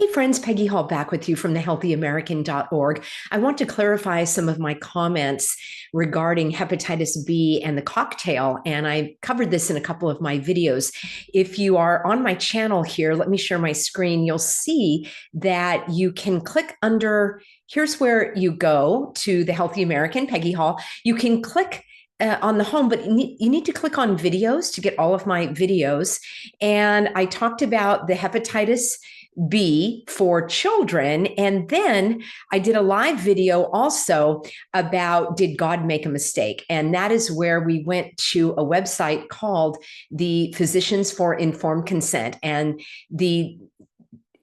Hey friends, Peggy Hall back with you from thehealthyamerican.org. I want to clarify some of my comments regarding hepatitis B and the cocktail, and I covered this in a couple of my videos. If you are on my channel here, let me share my screen. You'll see that you can click under, here's where you go to The Healthy American, Peggy Hall. You can click on the home, but you need to click on videos to get all of my videos. And I talked about the hepatitis B for children. And then I did a live video also about did God make a mistake? And that is where we went to a website called the Physicians for Informed Consent. And the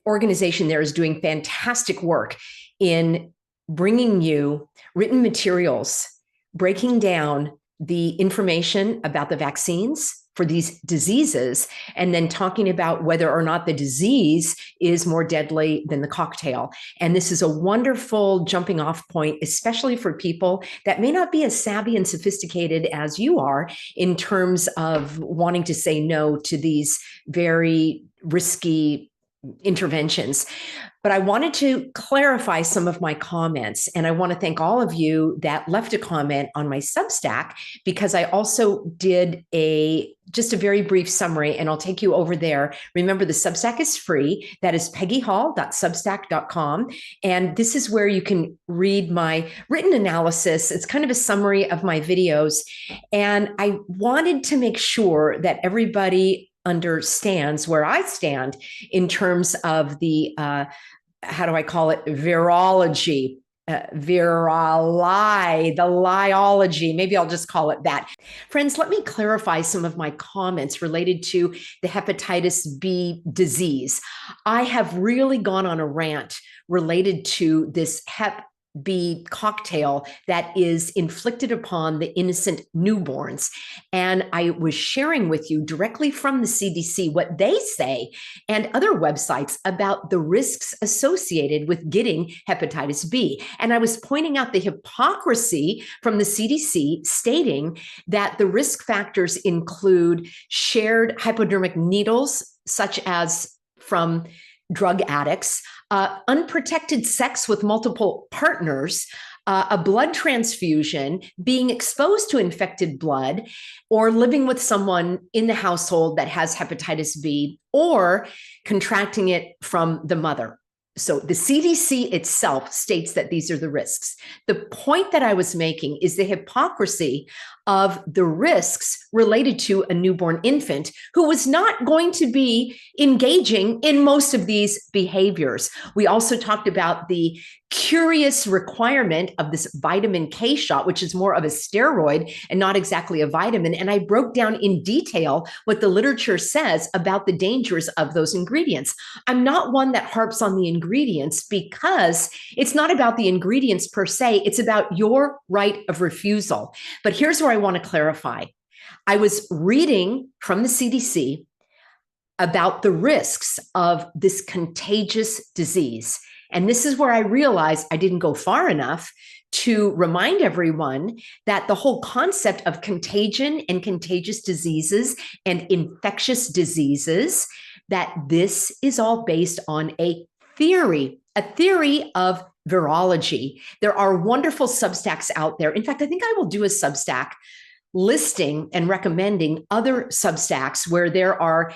organization there is doing fantastic work in bringing you written materials, breaking down the information about the vaccines for these diseases, and then talking about whether or not the disease is more deadly than the cocktail. And this is a wonderful jumping off point, especially for people that may not be as savvy and sophisticated as you are in terms of wanting to say no to these very risky interventions. But I wanted to clarify some of my comments, and I want to thank all of you that left a comment on my Substack, because I also did just a very brief summary, and I'll take you over there. Remember, the Substack is free. That is peggyhall.substack.com. And this is where you can read my written analysis. It's kind of a summary of my videos. And I wanted to make sure that everybody understands where I stand in terms of the, how do I call it, virology, the liology. Maybe I'll just call it that. Friends, let me clarify some of my comments related to the hepatitis B disease. I have really gone on a rant related to this Hep B cocktail that is inflicted upon the innocent newborns. And I was sharing with you directly from the CDC what they say and other websites about the risks associated with getting hepatitis B. And I was pointing out the hypocrisy from the CDC stating that the risk factors include shared hypodermic needles, such as from drug addicts, unprotected sex with multiple partners, a blood transfusion, being exposed to infected blood, or living with someone in the household that has hepatitis B, or contracting it from the mother. So the CDC itself states that these are the risks. The point that I was making is the hypocrisy of the risks related to a newborn infant who was not going to be engaging in most of these behaviors. We also talked about the curious requirement of this vitamin K shot, which is more of a steroid and not exactly a vitamin. And I broke down in detail what the literature says about the dangers of those ingredients. I'm not one that harps on the ingredients because it's not about the ingredients per se. It's about your right of refusal. But here's where I want to clarify. I was reading from the CDC about the risks of this contagious disease. And this is where I realized I didn't go far enough to remind everyone that the whole concept of contagion and contagious diseases and infectious diseases, that this is all based on a theory of virology. There are wonderful Substacks out there. In fact, I think I will do a Substack listing and recommending other Substacks where there are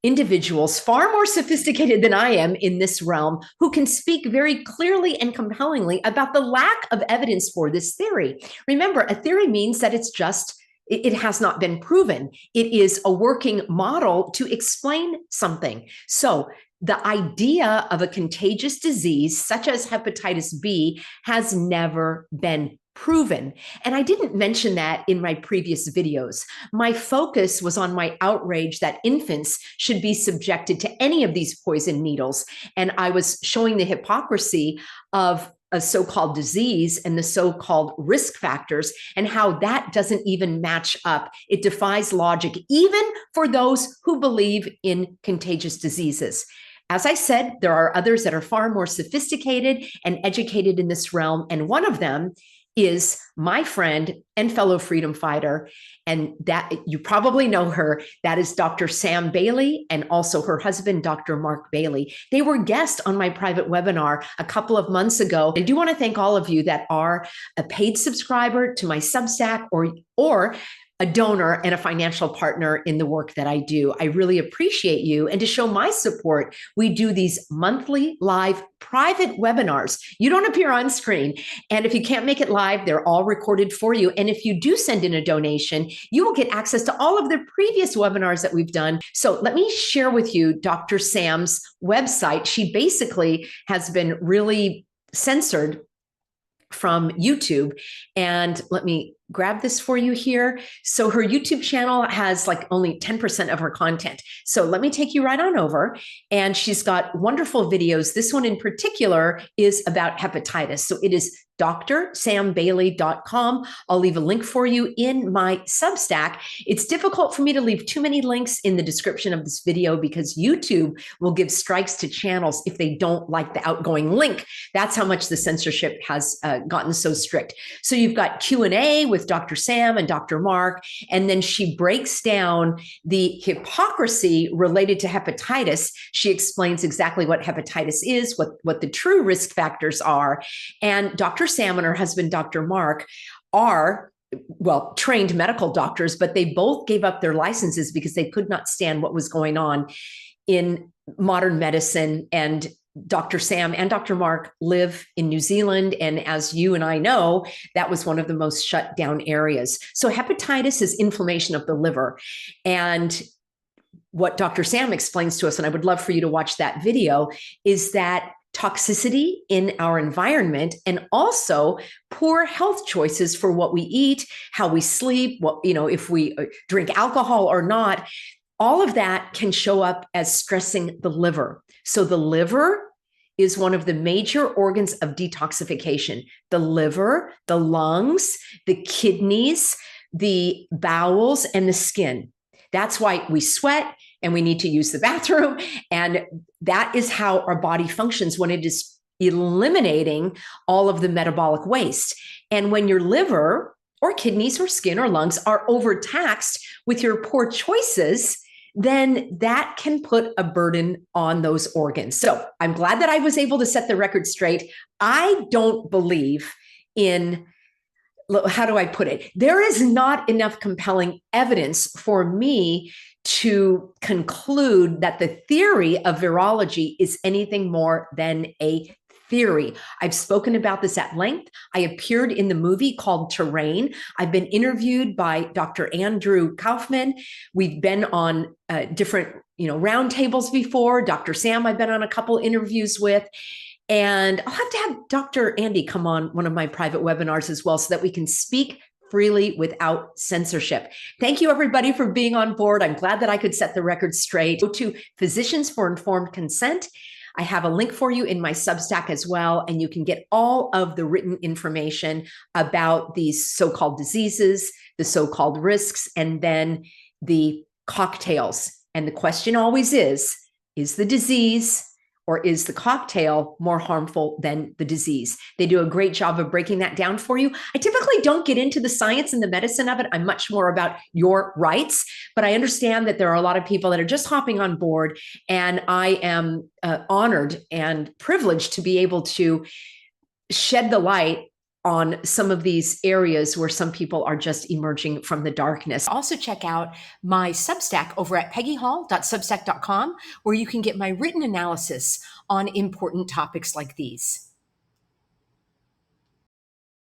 individuals far more sophisticated than I am in this realm who can speak very clearly and compellingly about the lack of evidence for this theory. Remember, a theory means that it has not been proven. It is a working model to explain something. So the idea of a contagious disease such as hepatitis B has never been proven. And I didn't mention that in my previous videos. My focus was on my outrage that infants should be subjected to any of these poison needles. And I was showing the hypocrisy of a so-called disease and the so-called risk factors and how that doesn't even match up. It defies logic, even for those who believe in contagious diseases. As I said, there are others that are far more sophisticated and educated in this realm. And one of them is my friend and fellow freedom fighter. And that you probably know her. That is Dr. Sam Bailey and also her husband, Dr. Mark Bailey. They were guests on my private webinar a couple of months ago. I do want to thank all of you that are a paid subscriber to my Substack or a donor and a financial partner in the work that I do. I really appreciate you. And to show my support, we do these monthly live private webinars. You don't appear on screen. And if you can't make it live, they're all recorded for you. And if you do send in a donation, you will get access to all of the previous webinars that we've done. So let me share with you Dr. Sam's website. She basically has been really censored from YouTube. And let me grab this for you here. So her YouTube channel has like only 10% of her content. So let me take you right on over. And she's got wonderful videos. This one in particular is about hepatitis. So it is drsambailey.com. I'll leave a link for you in my Substack. It's difficult for me to leave too many links in the description of this video because YouTube will give strikes to channels if they don't like the outgoing link. That's how much the censorship has gotten so strict. So you've got Q&A with Dr. Sam and Dr. Mark, and then she breaks down the hypocrisy related to hepatitis. She explains exactly what hepatitis is, what the true risk factors are, and Dr. Sam and her husband, Dr. Mark, are trained medical doctors, but they both gave up their licenses because they could not stand what was going on in modern medicine. And Dr. Sam and Dr. Mark live in New Zealand. And as you and I know, that was one of the most shut down areas. So hepatitis is inflammation of the liver. And what Dr. Sam explains to us, and I would love for you to watch that video, is that toxicity in our environment and also poor health choices for what we eat, how we sleep, if we drink alcohol or not, all of that can show up as stressing the liver. So the liver is one of the major organs of detoxification. The liver, the lungs, the kidneys, the bowels, and the skin. That's why we sweat and we need to use the bathroom. And that is how our body functions when it is eliminating all of the metabolic waste. And when your liver or kidneys or skin or lungs are overtaxed with your poor choices, then that can put a burden on those organs. So I'm glad that I was able to set the record straight. I don't believe in, how do I put it? There is not enough compelling evidence for me to conclude that the theory of virology is anything more than a theory. I've spoken about this at length. I appeared in the movie called Terrain. I've been interviewed by Dr. Andrew Kaufman. We've been on different, roundtables before. Dr. Sam, I've been on a couple interviews with. And I'll have to have Dr. Andy come on one of my private webinars as well so that we can speak freely without censorship. Thank you, everybody, for being on board. I'm glad that I could set the record straight. Go to Physicians for Informed Consent. I have a link for you in my Substack as well, and you can get all of the written information about these so-called diseases, the so-called risks, and then the cocktails. And the question always is the disease or is the cocktail more harmful than the disease? They do a great job of breaking that down for you. I typically don't get into the science and the medicine of it. I'm much more about your rights, but I understand that there are a lot of people that are just hopping on board, and I am honored and privileged to be able to shed the light on some of these areas where some people are just emerging from the darkness. Also check out my Substack over at peggyhall.substack.com, where you can get my written analysis on important topics like these.